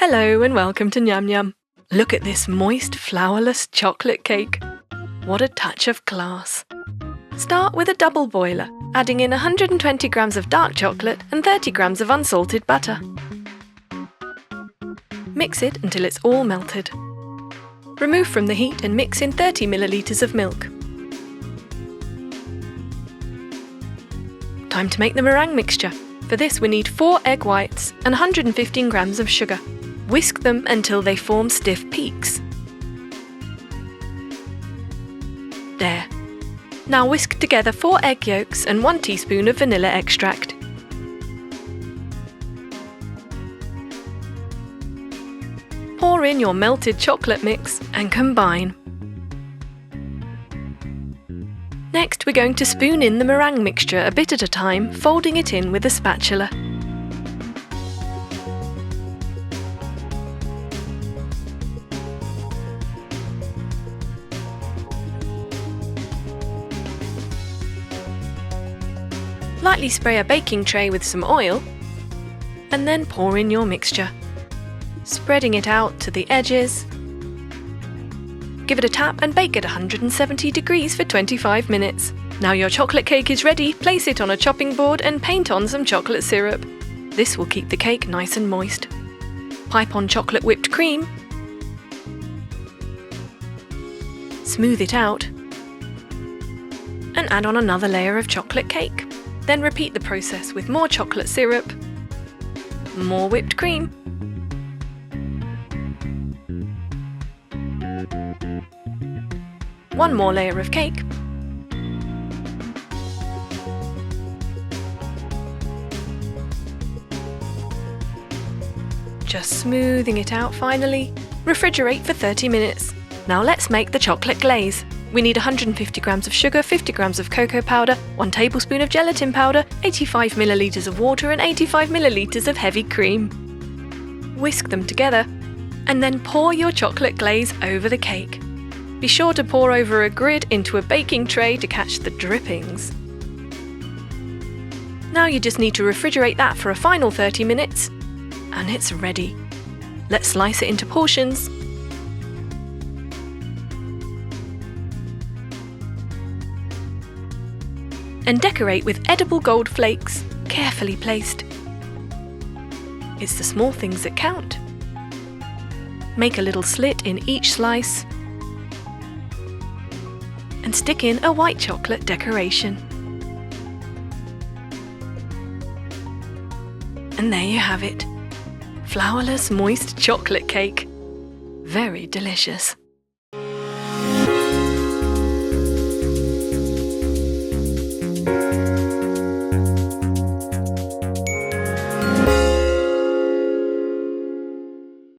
Hello and welcome to Nyam Nyam. Look at this moist, flourless chocolate cake. What a touch of class. Start with a double boiler, adding in 120 grams of dark chocolate and 30 grams of unsalted butter. Mix it until it's all melted. Remove from the heat and mix in 30 milliliters of milk. Time to make the meringue mixture. For this we need 4 egg whites and 115 grams of sugar. Whisk them until they form stiff peaks. There. Now whisk together 4 egg yolks and 1 teaspoon of vanilla extract. Pour in your melted chocolate mix and combine. Next, we're going to spoon in the meringue mixture a bit at a time, folding it in with a spatula. Lightly spray a baking tray with some oil and then pour in your mixture, spreading it out to the edges. Give it a tap and bake at 170 degrees for 25 minutes. Now your chocolate cake is ready, place it on a chopping board and paint on some chocolate syrup. This will keep the cake nice and moist. Pipe on chocolate whipped cream. Smooth it out and add on another layer of chocolate cake. Then repeat the process with more chocolate syrup, more whipped cream, one more layer of cake, just smoothing it out finally. Refrigerate for 30 minutes. Now let's make the chocolate glaze. We need 150 grams of sugar, 50 grams of cocoa powder, 1 tablespoon of gelatin powder, 85 milliliters of water and 85 milliliters of heavy cream. Whisk them together and then pour your chocolate glaze over the cake. Be sure to pour over a grid into a baking tray to catch the drippings. Now you just need to refrigerate that for a final 30 minutes and it's ready. Let's slice it into portions. And decorate with edible gold flakes, carefully placed. It's the small things that count. Make a little slit in each slice and stick in a white chocolate decoration. And there you have it. Flourless moist chocolate cake. Very delicious.